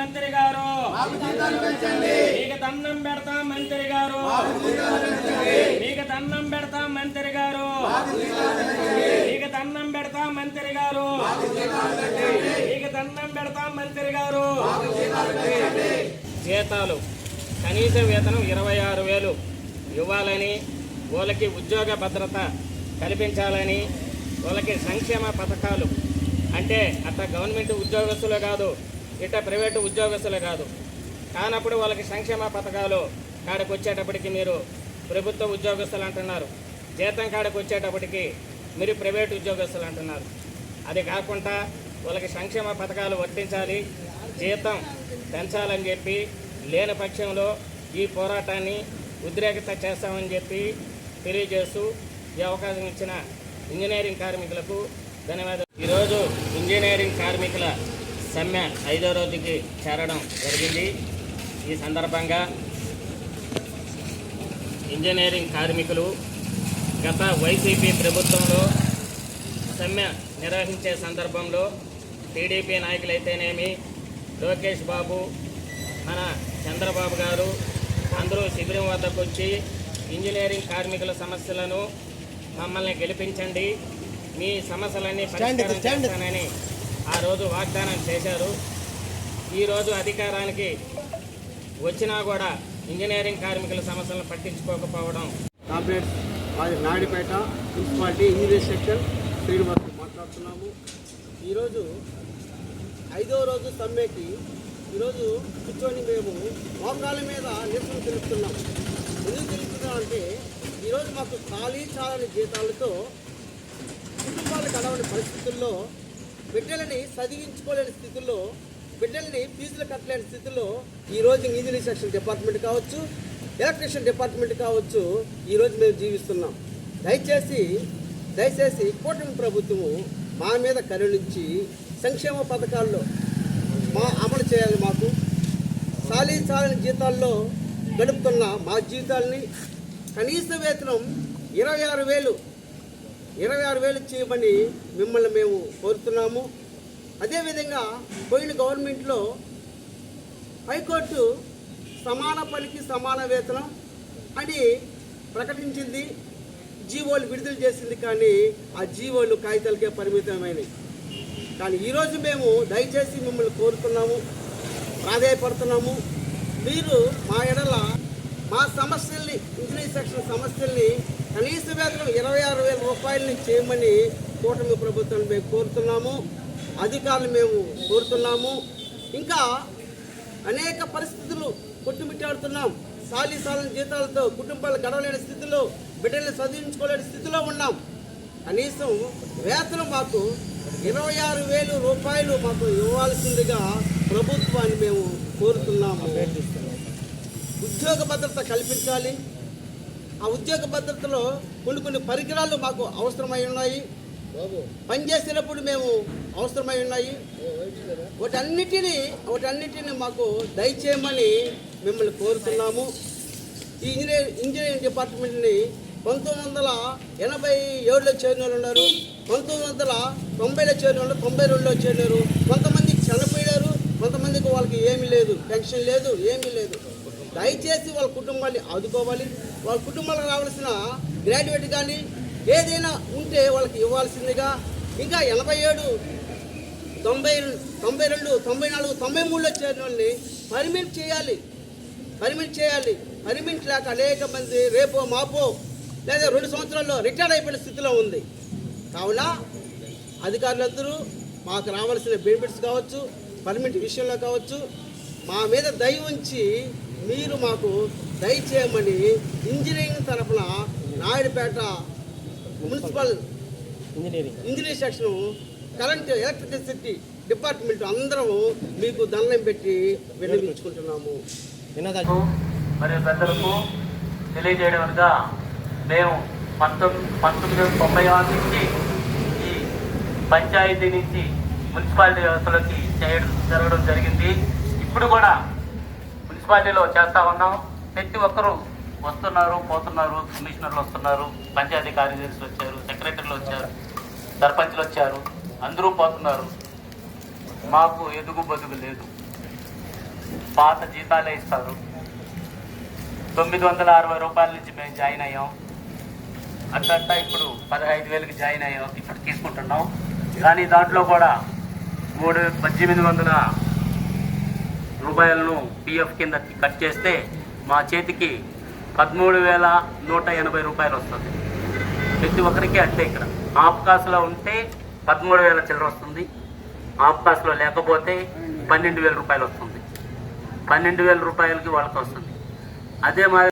మంత్రి గారు, మీకు దండం పెడతాం మంత్రి గారు, మీకు దండం పెడతాం మంత్రి గారు, మీకు దండం పెడతాం మంత్రి గారు, మీకు దండం పెడతాం మంత్రి గారు. జీతాలు కనీస వేతనం 26,000 ఇవ్వాలని, వాళ్ళకి ఉద్యోగ భద్రత కల్పించాలని, వాళ్ళకి సంక్షేమ పథకాలు అంటే అట్ట గవర్నమెంట్ ఉద్యోగస్తులే కాదు, ఇట్ట ప్రైవేటు ఉద్యోగస్తులే కాదు, కానప్పుడు వాళ్ళకి సంక్షేమ పథకాలు కాడకు వచ్చేటప్పటికి మీరు ప్రభుత్వ ఉద్యోగస్తులు అంటున్నారు, జీతం కాడకు వచ్చేటప్పటికి మీరు ప్రైవేటు ఉద్యోగస్తులు అంటున్నారు. అది కాకుండా వాళ్ళకి సంక్షేమ పథకాలు వర్తించాలి, జీతం పెంచాలని చెప్పి లేని పక్షంలో ఈ పోరాటాన్ని ఉద్రేకత చేస్తామని చెప్పి తెలియజేస్తూ ఈ అవకాశం ఇచ్చిన ఇంజనీరింగ్ కార్మికులకు ధన్యవాదాలు. ఈరోజు ఇంజనీరింగ్ కార్మికుల సమ్మె 5వ రోజుకి చేరడం జరిగింది. ఈ సందర్భంగా ఇంజనీరింగ్ కార్మికులు గత వైసీపీ ప్రభుత్వంలో సమ్మె నిర్వహించే సందర్భంలో టీడీపీ నాయకులైతేనేమి, లోకేష్ బాబు, మన చంద్రబాబు గారు అందరూ శిబిరం వద్దకు వచ్చి ఇంజనీరింగ్ కార్మికుల సమస్యలను మమ్మల్ని గెలిపించండి, మీ సమస్యలన్నీ పరిష్కరించానని ఆ రోజు వాగ్దానం చేశారు. ఈరోజు అధికారానికి వచ్చినా కూడా ఇంజనీరింగ్ కార్మికుల సమస్యలను పట్టించుకోకపోవడం. Complex Naidupeta municipality engineering section Srinivas మాట్లాడుతున్నాము. ఈరోజు 5వ రోజు సమ్మెకి ఈరోజు కూర్చొని మేము మోకాళ్ళ మీద నిరసన తెలుపుతున్నాం. ఎందుకు తెలుపుతున్నాం అంటే ఈరోజు మాకు చాలని జీతాలతో కుటుంబాలు గడవని పరిస్థితుల్లో, బిడ్డలని చదివించుకోలేని స్థితుల్లో, బిడ్డలని ఫీజులు కట్టలేని స్థితిలో ఈరోజు ఇంజనీరింగ్ సెక్షన్ డిపార్ట్మెంట్ కావచ్చు, ఎలక్ట్రిషియన్ డిపార్ట్మెంట్ కావచ్చు, ఈరోజు మేము జీవిస్తున్నాం. దయచేసి కూటమి ప్రభుత్వము మా మీద కరుణించి సంక్షేమ పథకాల్లో అమలు చేయాలి. మాకు చాలని జీతాల్లో గడుపుతున్న మా జీవితాలని కనీస వేతనం 26,000 చేయమని మిమ్మల్ని మేము కోరుతున్నాము. అదేవిధంగా పోయిన గవర్నమెంట్లో హైకోర్టు సమాన పనికి సమాన వేతనం అని ప్రకటించింది, జీవోలు విడుదల చేసింది. కానీ ఆ జీవోలు కాగితాలకే పరిమితమైనవి. కానీ ఈరోజు మేము దయచేసి మిమ్మల్ని కోరుతున్నాము, ప్రాధాయపడుతున్నాము. మీరు మా ఎడల మా సమస్యల్ని, ఇంజనీరింగ్ సెక్షన్ సమస్యల్ని కనీస వేతనం 26,000 రూపాయలని చేయమని కూటమి ప్రభుత్వాన్ని మేము కోరుతున్నాము, అధికారులు మేము కోరుతున్నాము. ఇంకా అనేక పరిస్థితులు కొట్టుమిట్టాడుతున్నాం. సాలని జీతాలతో కుటుంబాలు గడవలేని స్థితిలో, బిడ్డల్ని చదివించుకోలేని స్థితిలో ఉన్నాం. కనీసం వేతనం మాకు 26,000 రూపాయలు మాకు ఇవ్వాల్సిందిగా ప్రభుత్వాన్ని మేము కోరుతున్నాము. ఉద్యోగ భద్రత కల్పించాలి. ఆ ఉద్యోగ భద్రతలో కొన్ని పరికరాలు మాకు అవసరమై ఉన్నాయి, పనిచేసేటప్పుడు మేము అవసరమై ఉన్నాయి. వాటన్నిటినీ మాకు దయచేయమని మిమ్మల్ని కోరుతున్నాము. ఈ ఇంజనీరింగ్ డిపార్ట్మెంట్ని 1987లో చేరిన వాళ్ళు ఉన్నారు, 1990లో చేరిన వాళ్ళు, 92లో చేరినారు. కొంతమంది చనిపోయారు, కొంతమందికి వాళ్ళకి ఏమీ లేదు, పెన్షన్ లేదు, ఏమీ లేదు. దయచేసి వాళ్ళ కుటుంబాన్ని ఆదుకోవాలి. వాళ్ళ కుటుంబాలకు రావాల్సిన గ్రాడ్యుయేట్ కానీ ఏదైనా ఉంటే వాళ్ళకి ఇవ్వాల్సిందిగా. ఇంకా 87, 90, 92, 94, 93లో చేరిన వాళ్ళని పర్మిట్ చేయాలి. పర్మిట్ లేక అనేక మంది రేపో మాపో లేదా 2 సంవత్సరాల్లో రిటైర్ అయిపోయిన స్థితిలో ఉంది. కావున అధికారులందరూ మాకు రావాల్సిన బెనిఫిట్స్ కావచ్చు, పర్మిట్ విషయంలో కావచ్చు, మా మీద దయ ఉంచి మీరు మాకు దయచేయమని ఇంజనీరింగ్ తరఫున Naidupeta municipal engineering section, current, electricity department అందరము మీకు దండం పెట్టి విన్నవించుకుంటున్నాము. మరియు పెద్దలకు తెలియజేయడంగా మేము 1996 నుంచి ఈ పంచాయతీ నుంచి మున్సిపాలిటీ వ్యవస్థలోకి జరగడం జరిగింది. ఇప్పుడు కూడా మున్సిపాలిటీలో చేస్తూ ఉన్నాం. ప్రతి ఒక్కరూ వస్తున్నారు, పోతున్నారు. కమిషనర్లు వస్తున్నారు, పంచాయతీ కార్యదర్శులు వచ్చారు, సెక్రటరీలు వచ్చారు, సర్పంచ్లు వచ్చారు, అందరూ పోతున్నారు. మాకు ఎదుగు బదుగు లేదు. పాత జీతాలే ఇస్తారు. 960 రూపాయల నుంచి మేము జాయిన్ అయ్యాం. అట్లా ఇప్పుడు 15,000కి జాయిన్ అయ్యాం. ఇప్పుడు తీసుకుంటున్నాం. కానీ దాంట్లో కూడా 1800 రూపాయలను పిఎఫ్ కింద కట్ చేస్తే మా చేతికి 13,180 రూపాయలు వస్తుంది. ప్రతి ఒక్కరికి అంతే. ఇక్కడ ఆప్కాస్లో ఉంటే 13,000 చిల్లర వస్తుంది. ఆప్కాస్లో లేకపోతే 12,000 రూపాయలు వస్తుంది. 12,000 రూపాయలకి వాళ్ళకి వస్తుంది. అదే మా